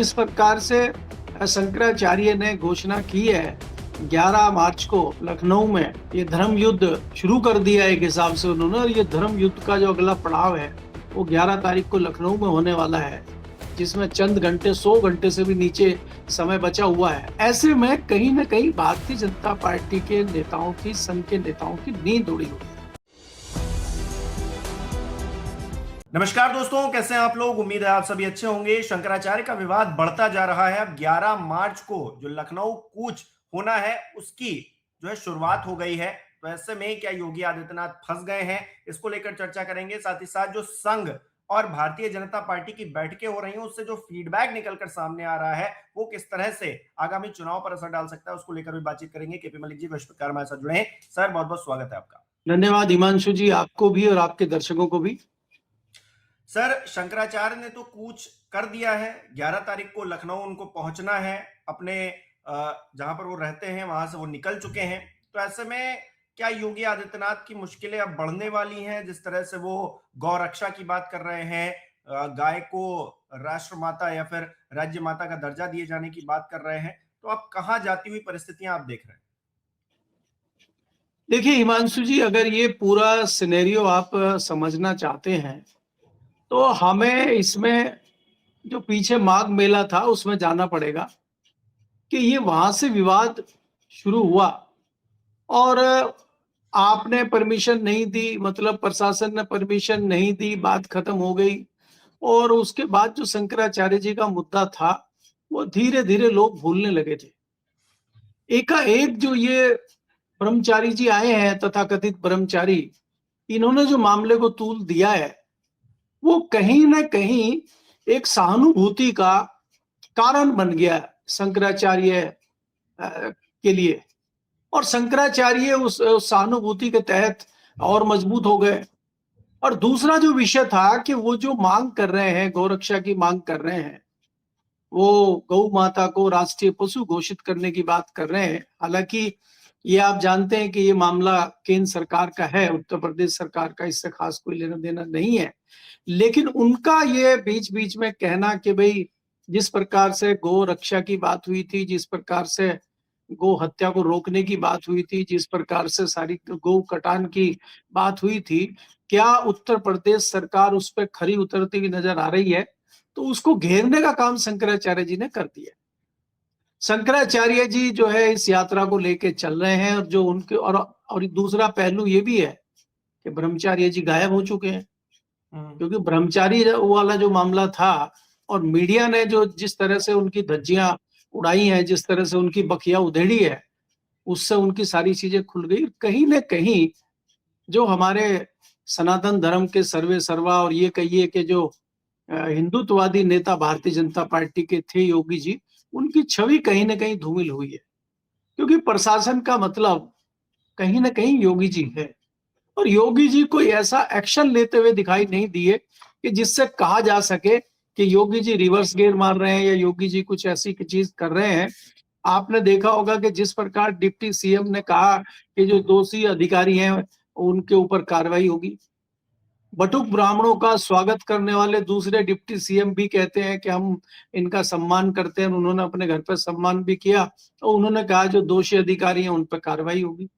जिस प्रकार से शंकराचार्य ने घोषणा की है 11 मार्च को लखनऊ में ये धर्म युद्ध शुरू कर दिया एक हिसाब से उन्होंने, और ये धर्म युद्ध का जो अगला पड़ाव है वो 11 तारीख को लखनऊ में होने वाला है, जिसमें चंद घंटे 100 घंटे से भी नीचे समय बचा हुआ है। ऐसे में कहीं न कहीं भारतीय जनता पार्टी के नेताओं की, संघ के नेताओं की नींद उड़ी हुई है। नमस्कार दोस्तों, कैसे हैं आप लोग। उम्मीद है आप सभी अच्छे होंगे। शंकराचार्य का विवाद बढ़ता जा रहा है। अब 11 मार्च को जो लखनऊ कूच होना है उसकी जो है शुरुआत हो गई है। तो ऐसे में क्या योगी आदित्यनाथ फंस गए हैं, इसको लेकर चर्चा करेंगे। साथ ही साथ जो संघ और भारतीय जनता पार्टी की बैठकें हो रही हैं उससे जो फीडबैक निकलकर सामने आ रहा है वो किस तरह से आगामी चुनाव पर असर डाल सकता है, उसको लेकर भी बातचीत करेंगे। केपी मलिक जी विश्वकार हमारे साथ जुड़े हैं। सर, बहुत बहुत स्वागत है आपका। धन्यवाद हिमांशु जी, आपको भी और आपके दर्शकों को भी। सर, शंकराचार्य ने तो कूच कर दिया है। 11 तारीख को लखनऊ उनको पहुंचना है। अपने जहां पर वो रहते हैं वहां से वो निकल चुके हैं। तो ऐसे में क्या योगी आदित्यनाथ की मुश्किलें अब बढ़ने वाली हैं? जिस तरह से वो गौ रक्षा की बात कर रहे हैं, गाय को राष्ट्र माता या फिर राज्य माता का दर्जा दिए जाने की बात कर रहे हैं, तो अब कहां जाती हुई परिस्थितियां आप देख रहे हैं? देखिए हिमांशु जी, अगर ये पूरा सिनेरियो आप समझना चाहते हैं तो हमें इसमें जो पीछे माघ मेला था उसमें जाना पड़ेगा कि ये वहां से विवाद शुरू हुआ और आपने परमिशन नहीं दी, मतलब प्रशासन ने परमिशन नहीं दी, बात खत्म हो गई। और उसके बाद जो शंकराचार्य जी का मुद्दा था वो धीरे धीरे लोग भूलने लगे थे। एकाएक जो ये ब्रह्मचारी जी आए हैं, तथाकथित ब्रह्मचारी, इन्होंने जो मामले को तूल दिया है वो कहीं ना कहीं एक सहानुभूति का कारण बन गया शंकराचार्य के लिए, और शंकराचार्य उस सहानुभूति के तहत और मजबूत हो गए। और दूसरा जो विषय था कि वो जो मांग कर रहे हैं, गौरक्षा की मांग कर रहे हैं, वो गौ माता को राष्ट्रीय पशु घोषित करने की बात कर रहे हैं। हालांकि ये आप जानते हैं कि ये मामला केंद्र सरकार का है, उत्तर प्रदेश सरकार का इससे खास कोई लेना देना नहीं है। लेकिन उनका ये बीच बीच में कहना कि भाई जिस प्रकार से गौ रक्षा की बात हुई थी, जिस प्रकार से गौ हत्या को रोकने की बात हुई थी, जिस प्रकार से सारी गौ कटान की बात हुई थी, क्या उत्तर प्रदेश सरकार उस पर खरी उतरती हुई नजर आ रही है? तो उसको घेरने का काम शंकराचार्य जी ने कर दिया। शंकराचार्य जी जो है इस यात्रा को लेके चल रहे हैं, और जो उनके और दूसरा पहलू ये भी है कि ब्रह्मचार्य जी गायब हो चुके हैं, क्योंकि ब्रह्मचारी वाला जो मामला था और मीडिया ने जो जिस तरह से उनकी धज्जियां उड़ाई हैं, जिस तरह से उनकी बखिया उधेड़ी है, उससे उनकी सारी चीजें खुल गई। कहीं न कहीं जो हमारे सनातन धर्म के सर्वे सर्वा, और ये कहिए कि जो हिंदुत्ववादी नेता भारतीय जनता पार्टी के थे योगी जी, उनकी छवि कहीं न कहीं धूमिल हुई है। क्योंकि प्रशासन का मतलब कहीं न कहीं योगी जी है, और योगी जी कोई ऐसा एक्शन लेते हुए दिखाई नहीं दिए कि जिससे कहा जा सके कि योगी जी रिवर्स गियर मार रहे हैं या योगी जी कुछ ऐसी चीज कर रहे हैं। आपने देखा होगा कि जिस प्रकार डिप्टी सीएम ने कहा कि जो दोषी अधिकारी हैं उनके ऊपर कार्रवाई होगी, बटुक ब्राह्मणों का स्वागत करने वाले दूसरे डिप्टी सीएम भी कहते हैं कि हम इनका सम्मान करते हैं। उन्होंने अपने घर पर सम्मान भी किया और उन्होंने कहा जो दोषी अधिकारी हैं उन पर कार्रवाई होगी।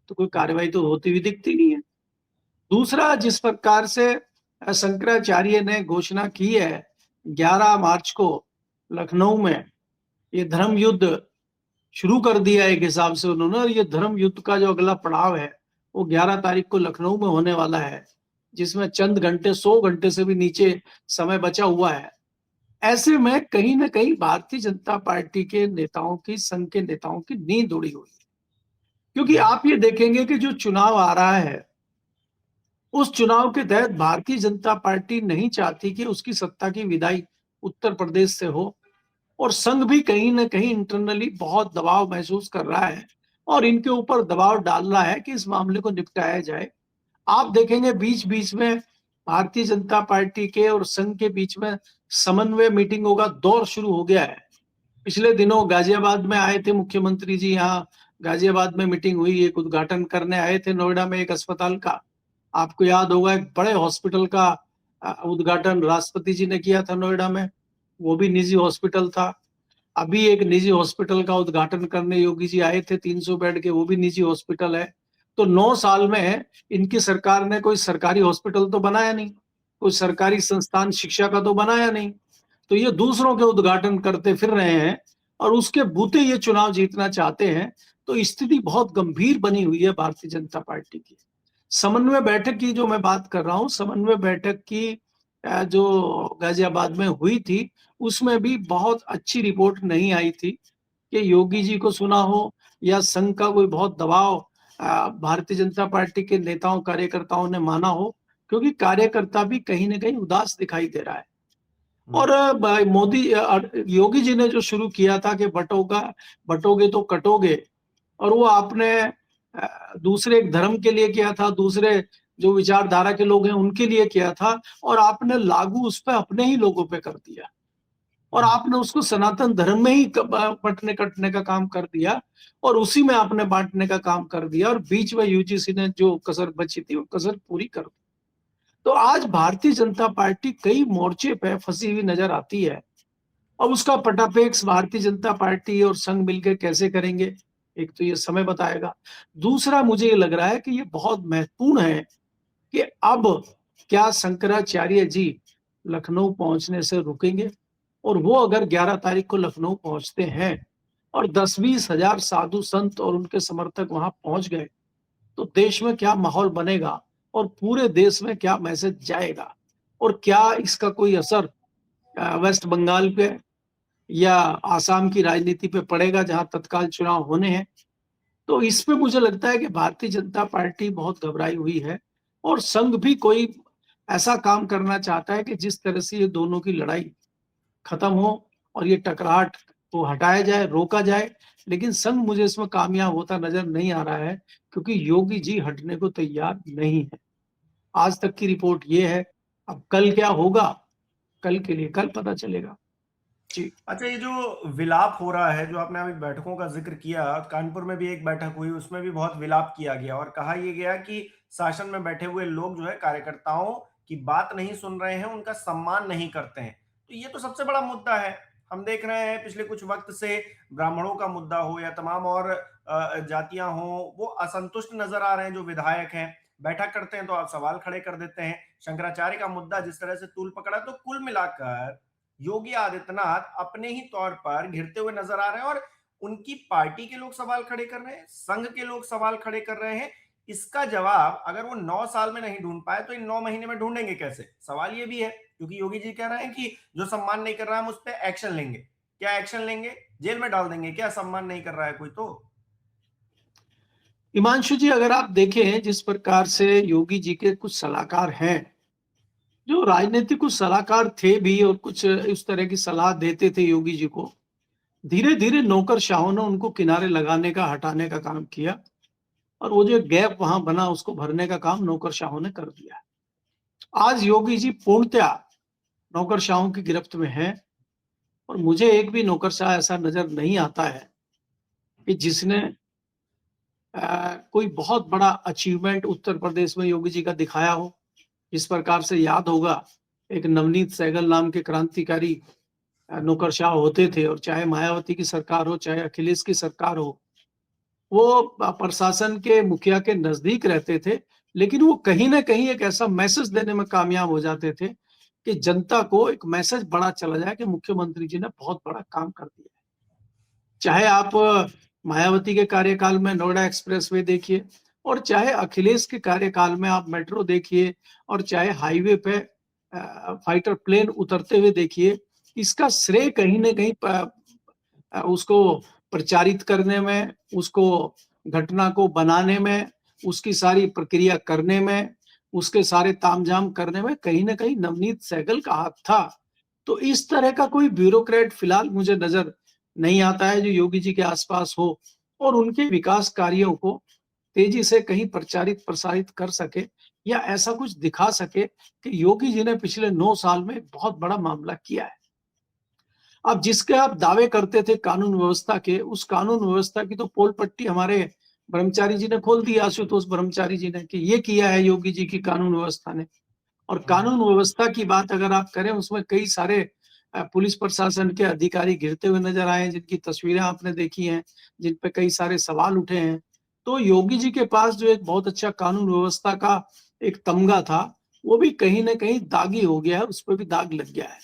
तो कोई कार्रवाई तो होती हुई दिखती नहीं है। दूसरा, जिस प्रकार से शंकराचार्य ने घोषणा की है 11 मार्च को लखनऊ में ये धर्म युद्ध शुरू कर दिया एक हिसाब से उन्होंने, और ये धर्म युद्ध का जो अगला पड़ाव है वो 11 तारीख को लखनऊ में होने वाला है, जिसमें चंद घंटे 100 घंटे से भी नीचे समय बचा हुआ है। ऐसे में कहीं ना कहीं भारतीय जनता पार्टी के नेताओं की, संघ के नेताओं की नींद उड़ी हुई है। क्योंकि आप ये देखेंगे कि जो चुनाव आ रहा है उस चुनाव के तहत भारतीय जनता पार्टी नहीं चाहती कि उसकी सत्ता की विदाई उत्तर प्रदेश से हो, और संघ भी कहीं ना कहीं इंटरनली बहुत दबाव महसूस कर रहा है और इनके ऊपर दबाव डाल रहा है कि इस मामले को निपटाया जाए। आप देखेंगे बीच बीच में भारतीय जनता पार्टी के और संघ के बीच में समन्वय मीटिंगों का दौर शुरू हो गया है। पिछले दिनों गाजियाबाद में आए थे मुख्यमंत्री जी, यहाँ गाजियाबाद में मीटिंग हुई, एक उद्घाटन करने आए थे नोएडा में एक अस्पताल का। आपको याद होगा एक बड़े हॉस्पिटल का उद्घाटन राष्ट्रपति जी ने किया था नोएडा में। वो भी निजी हॉस्पिटल था। अभी एक निजी हॉस्पिटल का उद्घाटन करने योगी जी आए थे, 300 बेड के, वो भी निजी हॉस्पिटल है। तो 9 साल में इनकी सरकार ने कोई सरकारी हॉस्पिटल तो बनाया नहीं, कोई सरकारी संस्थान शिक्षा का तो बनाया नहीं। तो ये दूसरों के उद्घाटन करते फिर रहे हैं और उसके बूते ये चुनाव जीतना चाहते हैं। तो स्थिति बहुत गंभीर बनी हुई है भारतीय जनता पार्टी की। समन्वय बैठक की जो मैं बात कर रहा हूँ, समन्वय बैठक की जो गाजियाबाद में हुई थी, उसमें भी बहुत अच्छी रिपोर्ट नहीं आई थी कि योगी जी को सुना हो या संघ का कोई बहुत दबाव भारतीय जनता पार्टी के नेताओं कार्यकर्ताओं ने माना हो, क्योंकि कार्यकर्ता भी कहीं ना कहीं उदास दिखाई दे रहा है। और योगी जी ने जो शुरू किया था कि बटोगे तो कटोगे, और वो आपने दूसरे एक धर्म के लिए किया था, दूसरे जो विचारधारा के लोग हैं उनके लिए किया था, और आपने लागू उस पर अपने ही लोगों पे कर दिया, और आपने उसको सनातन धर्म में ही पटने कटने का काम कर दिया, और उसी में आपने बांटने का काम कर दिया, और बीच में यूजीसी ने जो कसर बची थी वो कसर पूरी कर दी। तो आज भारतीय जनता पार्टी कई मोर्चे पे फंसी हुई नजर आती है। अब उसका पटापेक्ष भारतीय जनता पार्टी और संघ मिलकर कैसे करेंगे, एक तो ये समय बताएगा। दूसरा, मुझे ये लग रहा है कि ये बहुत महत्वपूर्ण है कि अब क्या शंकराचार्य जी लखनऊ पहुंचने से रुकेंगे, और वो अगर 11 तारीख को लखनऊ पहुंचते हैं और 10-20 हजार साधु संत और उनके समर्थक वहां पहुंच गए, तो देश में क्या माहौल बनेगा और पूरे देश में क्या मैसेज जाएगा, और क्या इसका कोई असर वेस्ट बंगाल पे या आसाम की राजनीति पे पड़ेगा जहां तत्काल चुनाव होने हैं। तो इस पे मुझे लगता है कि भारतीय जनता पार्टी बहुत घबराई हुई है, और संघ भी कोई ऐसा काम करना चाहता है कि जिस तरह से ये दोनों की लड़ाई खत्म हो और ये टकराहट को हटाया जाए, रोका जाए। लेकिन संघ मुझे इसमें कामयाब होता नजर नहीं आ रहा है, क्योंकि योगी जी हटने को तैयार नहीं है। आज तक की रिपोर्ट ये है। अब कल क्या होगा, कल के लिए कल पता चलेगा। जी। अच्छा, ये जो विलाप हो रहा है, जो आपने अभी बैठकों का जिक्र किया, कानपुर में भी एक बैठक हुई, उसमें भी बहुत विलाप किया गया और कहा यह गया कि शासन में बैठे हुए लोग जो है कार्यकर्ताओं की बात नहीं सुन रहे हैं, उनका सम्मान नहीं करते हैं। तो ये तो सबसे बड़ा मुद्दा है। हम देख रहे हैं पिछले कुछ वक्त से ब्राह्मणों का मुद्दा हो या तमाम और जातियां हो, वो असंतुष्ट नजर आ रहे हैं। जो विधायक हैं बैठक करते हैं तो आप सवाल खड़े कर देते हैं। शंकराचार्य का मुद्दा जिस तरह से तूल पकड़ा, तो कुल मिलाकर योगी आदित्यनाथ अपने ही तौर पर घिरते हुए नजर आ रहे हैं और उनकी पार्टी के लोग सवाल खड़े कर रहे हैं, संघ के लोग सवाल खड़े कर रहे हैं। इसका जवाब अगर वो 9 साल में नहीं ढूंढ पाए तो इन 9 महीने में ढूंढेंगे कैसे? सवाल ये भी है, क्योंकि योगी जी कह रहे हैं कि जो सम्मान नहीं कर रहा है हम उस पर एक्शन लेंगे। क्या एक्शन लेंगे? जेल में डाल देंगे क्या? सम्मान नहीं कर रहा है कोई तो। हिमांशु जी, अगर आप देखें जिस प्रकार से योगी जी के कुछ सलाहकार हैं, जो राजनीतिक कुछ सलाहकार थे भी और कुछ इस तरह की सलाह देते थे योगी जी को, धीरे धीरे नौकरशाहों ने उनको किनारे लगाने का, हटाने का काम किया, और वो जो गैप वहां बना उसको भरने का काम नौकरशाहों ने कर दिया। आज योगी जी पूर्णतया नौकरशाहों की गिरफ्त में है, और मुझे एक भी नौकरशाह ऐसा नजर नहीं आता है कि जिसने कोई बहुत बड़ा अचीवमेंट उत्तर प्रदेश में योगी जी का दिखाया हो। इस प्रकार से याद होगा, एक नवनीत सहगल नाम के क्रांतिकारी नौकरशाह होते थे, और चाहे मायावती की सरकार हो चाहे अखिलेश की सरकार हो, वो प्रशासन के मुखिया के नजदीक रहते थे, लेकिन वो कहीं ना कहीं एक ऐसा मैसेज देने में कामयाब हो जाते थे कि जनता को एक मैसेज बड़ा चला जाए कि मुख्यमंत्री जी ने बहुत बड़ा काम कर दिया। चाहे आप मायावती के कार्यकाल में नोएडा एक्सप्रेसवे देखिए, और चाहे अखिलेश के कार्यकाल में आप मेट्रो देखिए, और चाहे हाईवे पे फाइटर प्लेन उतरते हुए देखिए, इसका श्रेय कहीं ना कहीं उसको प्रचारित करने में, उसको घटना को बनाने में, उसकी सारी प्रक्रिया करने में, उसके सारे तामझाम करने में कहीं ना कहीं नवनीत सहगल का हाथ था। तो इस तरह का कोई ब्यूरोक्रेट फिलहाल मुझे नजर नहीं आता है जो योगी जी के आसपास हो और उनके विकास कार्यों को तेजी से कहीं प्रचारित प्रसारित कर सके, या ऐसा कुछ दिखा सके कि योगी जी ने पिछले 9 साल में बहुत बड़ा मामला किया है। अब जिसके आप दावे करते थे कानून व्यवस्था के, उस कानून व्यवस्था की तो पोल पट्टी हमारे ब्रह्मचारी जी ने खोल दी, आशुतोष ब्रह्मचारी जी ने, कि ये किया है योगी जी की कानून व्यवस्था ने। और कानून व्यवस्था की बात अगर आप करें, उसमें कई सारे पुलिस प्रशासन के अधिकारी घिरते हुए नजर आए, जिनकी तस्वीरें आपने देखी हैं, जिन पे कई सारे सवाल उठे हैं। तो योगी जी के पास जो एक बहुत अच्छा कानून व्यवस्था का एक तमगा था, वो भी कहीं न कहीं दागी हो गया है, उस पे भी दाग लग गया है।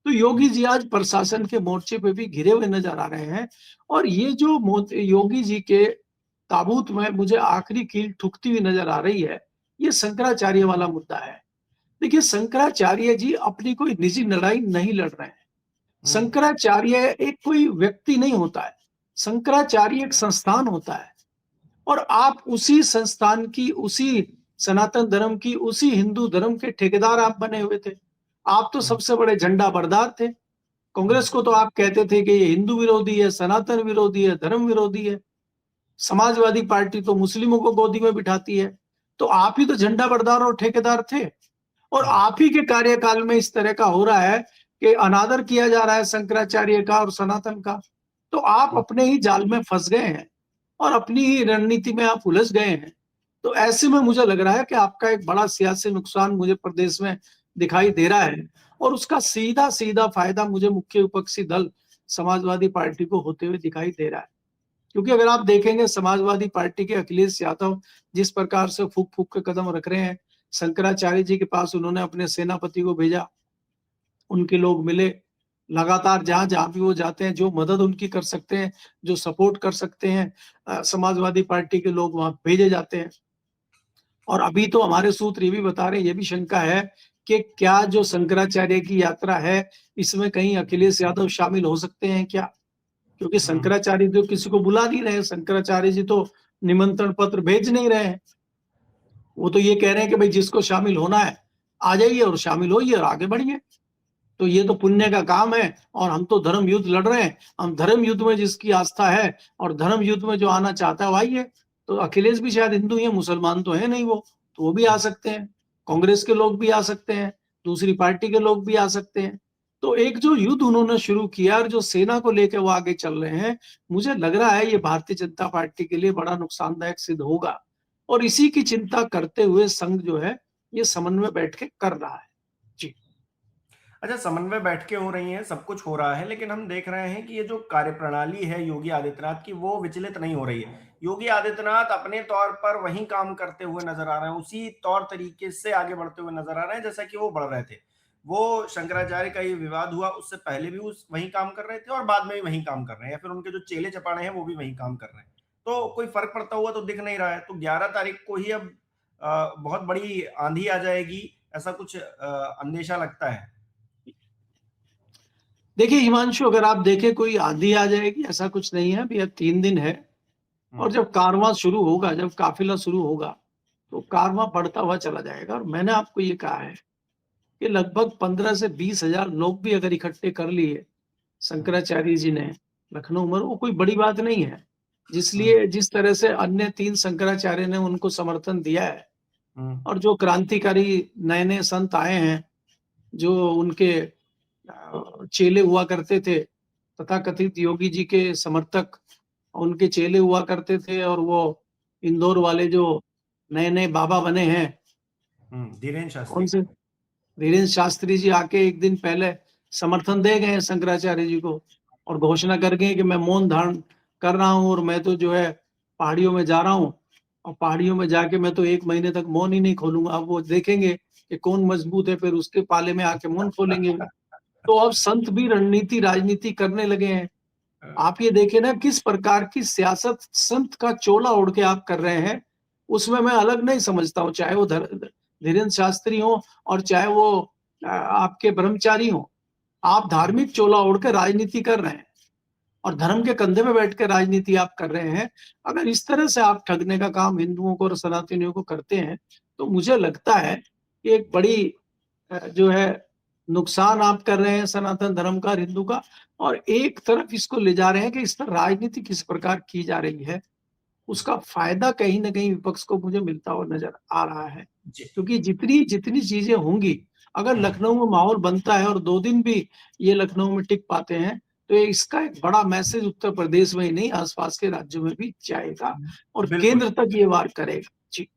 तो योगी जी आज प्रशासन के मोर्चे पे भी घिरे हुए नजर आ रहे हैं, और ये जो योगी जी के ताबूत में मुझे आखिरी कील ठुकती हुई नजर आ रही है, ये शंकराचार्य वाला मुद्दा है। देखिए, शंकराचार्य जी अपनी कोई निजी लड़ाई नहीं लड़ रहे हैं। शंकराचार्य एक कोई व्यक्ति नहीं होता है, शंकराचार्य एक संस्थान होता है, और आप उसी संस्थान की, उसी सनातन धर्म की, उसी हिंदू धर्म के ठेकेदार आप बने हुए थे। आप तो सबसे बड़े झंडा बरदार थे। कांग्रेस को तो आप कहते थे कि ये हिंदू विरोधी है, सनातन विरोधी है, धर्म विरोधी है। समाजवादी पार्टी तो मुस्लिमों को गोदी में बिठाती है। तो आप ही तो झंडा बरदार और ठेकेदार थे, और आप ही के कार्यकाल में इस तरह का हो रहा है कि अनादर किया जा रहा है शंकराचार्य का और सनातन का। तो आप अपने ही जाल में फंस गए हैं और अपनी ही रणनीति में आप उलझ गए हैं। तो ऐसे में मुझे लग रहा है कि आपका एक बड़ा सियासी नुकसान मुझे प्रदेश में दिखाई दे रहा है, और उसका सीधा सीधा फायदा मुझे मुख्य विपक्षी दल समाजवादी पार्टी को होते हुए दिखाई दे रहा है। क्योंकि अगर आप देखेंगे, समाजवादी पार्टी के अखिलेश यादव जिस प्रकार से फूक फूक के कदम रख रहे हैं, शंकराचार्य जी के पास उन्होंने अपने सेनापति को भेजा, उनके लोग मिले, लगातार जहां जहां भी वो जाते हैं, जो मदद उनकी कर सकते हैं, जो सपोर्ट कर सकते हैं, समाजवादी पार्टी के लोग वहां भेजे जाते हैं। और अभी तो हमारे सूत्र ये भी बता रहे हैं, ये भी शंका है कि क्या जो शंकराचार्य की यात्रा है, इसमें कहीं अखिलेश यादव शामिल हो सकते हैं क्या? क्योंकि शंकराचार्य तो किसी को बुला नहीं रहे, शंकराचार्य जी तो निमंत्रण पत्र भेज नहीं रहे हैं। वो तो ये कह रहे हैं कि भाई जिसको शामिल होना है आ जाइए और शामिल होइए और आगे बढ़िए। तो ये तो पुण्य का काम है, और हम तो धर्म युद्ध लड़ रहे हैं। हम धर्म युद्ध में जिसकी आस्था है और धर्म युद्ध में जो आना चाहता है वो आइए। तो अखिलेश भी शायद हिंदू है, मुसलमान तो है नहीं वो, तो वो भी आ सकते हैं, कांग्रेस के लोग भी आ सकते हैं, दूसरी पार्टी के लोग भी आ सकते हैं। तो एक जो युद्ध उन्होंने शुरू किया और जो सेना को लेकर वो आगे चल रहे हैं, मुझे लग रहा है ये भारतीय जनता पार्टी के लिए बड़ा नुकसानदायक सिद्ध होगा। और इसी की चिंता करते हुए संघ जो है ये समन्वय बैठ के कर रहा है। जी। अच्छा, समन्वय बैठकें हो रही हैं, सब कुछ हो रहा है, लेकिन हम देख रहे हैं कि ये जो कार्यप्रणाली है योगी आदित्यनाथ की, वो विचलित नहीं हो रही है। योगी आदित्यनाथ अपने तौर पर वही काम करते हुए नजर आ रहे हैं, उसी तौर तरीके से आगे बढ़ते हुए नजर आ रहे हैं जैसा कि वो बढ़ रहे थे। वो शंकराचार्य का ये विवाद हुआ, उससे पहले भी उस वही काम कर रहे थे और बाद में भी वही काम कर रहे हैं, या फिर उनके जो चेले चपाड़े हैं वो भी वही काम कर रहे हैं। तो कोई फर्क पड़ता हुआ तो दिख नहीं रहा है। तो 11 तारीख को ही अब बहुत बड़ी आंधी आ जाएगी, ऐसा कुछ अंदेशा लगता है। देखिए हिमांशु, अगर आप देखें कोई आंधी आ जाएगी ऐसा कुछ नहीं है। अभी अब 3 दिन है, और जब कारवां शुरू होगा, जब काफिला शुरू होगा, तो कारवां बढ़ता हुआ चला जाएगा। और मैंने आपको ये कहा है कि लगभग 15 से 20 हजार लोग भी अगर इकट्ठे कर लिए शंकराचार्य जी ने लखनऊ में, वो कोई बड़ी बात नहीं है। जिस तरह से अन्य 3 शंकराचार्य ने उनको समर्थन दिया है, और जो क्रांतिकारी नए नए संत आए हैं, जो उनके चेले हुआ करते थे, तथाकथित योगी जी के समर्थक उनके चेले हुआ करते थे, और वो इंदौर वाले जो नए नए बाबा बने हैं, धीरेन्द्र कौन शास्त्री। से, धीरेन्द्र शास्त्री जी आके एक दिन पहले समर्थन दे गए शंकराचार्य जी को, और घोषणा कर गए कि मैं मौन धारण कर रहा हूं, और मैं तो जो है पहाड़ियों में जा रहा हूं, और पहाड़ियों में जाके मैं तो 1 महीने तक मौन ही नहीं खोलूंगा। अब वो देखेंगे कि कौन मजबूत है, फिर उसके पाले में आके मौन खोलेंगे। तो अब संत भी रणनीति राजनीति करने लगे हैं। आप ये देखिए ना किस प्रकार की सियासत संत का चोला ओढ़ के आप कर रहे हैं, उसमें मैं अलग नहीं समझता हूँ, चाहे वो धीरेन्द्र शास्त्री हो और चाहे वो आपके ब्रह्मचारी हो। आप धार्मिक चोला ओढ़ के राजनीति कर रहे हैं, और धर्म के कंधे में बैठ के राजनीति आप कर रहे हैं। अगर इस तरह से आप ठगने का काम हिंदुओं को और सनातनियों को करते हैं, तो मुझे लगता है कि एक बड़ी जो है नुकसान आप कर रहे हैं सनातन धर्म का, हिंदू का। और एक तरफ इसको ले जा रहे हैं कि इस पर राजनीति किस प्रकार की जा रही है, उसका फायदा कहीं ना कहीं विपक्ष को मुझे मिलता हुआ नजर आ रहा है। क्योंकि जितनी जितनी चीजें होंगी, अगर लखनऊ में माहौल बनता है और 2 दिन भी ये लखनऊ में टिक पाते हैं, तो इसका एक बड़ा मैसेज उत्तर प्रदेश में ही नहीं, आसपास के राज्यों में भी जाएगा, और बिल्कुल। केंद्र तक ये वार करेगा। जी।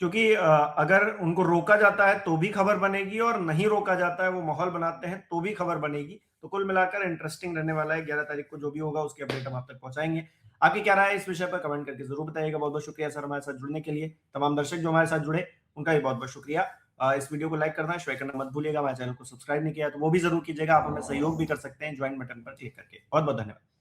क्योंकि अगर उनको रोका जाता है तो भी खबर बनेगी, और नहीं रोका जाता है, वो माहौल बनाते हैं तो भी खबर बनेगी। तो कुल मिलाकर इंटरेस्टिंग रहने वाला है। 11 तारीख को जो भी होगा उसकी अपडेट हम आप तक पहुंचाएंगे। आपकी क्या राय है इस विषय पर कमेंट करके जरूर बताइएगा। बहुत बहुत शुक्रिया सर हमारे साथ जुड़ने के लिए। तमाम दर्शक जो हमारे साथ जुड़े उनका भी बहुत बहुत शुक्रिया। इस वीडियो को लाइक करना, शेयर करना मत भूलिएगा। हमारे चैनल को सब्सक्राइब नहीं किया तो वो भी जरूर कीजिएगा। आप हमें सहयोग भी कर सकते हैं ज्वाइन बटन पर क्लिक करके। बहुत बहुत धन्यवाद।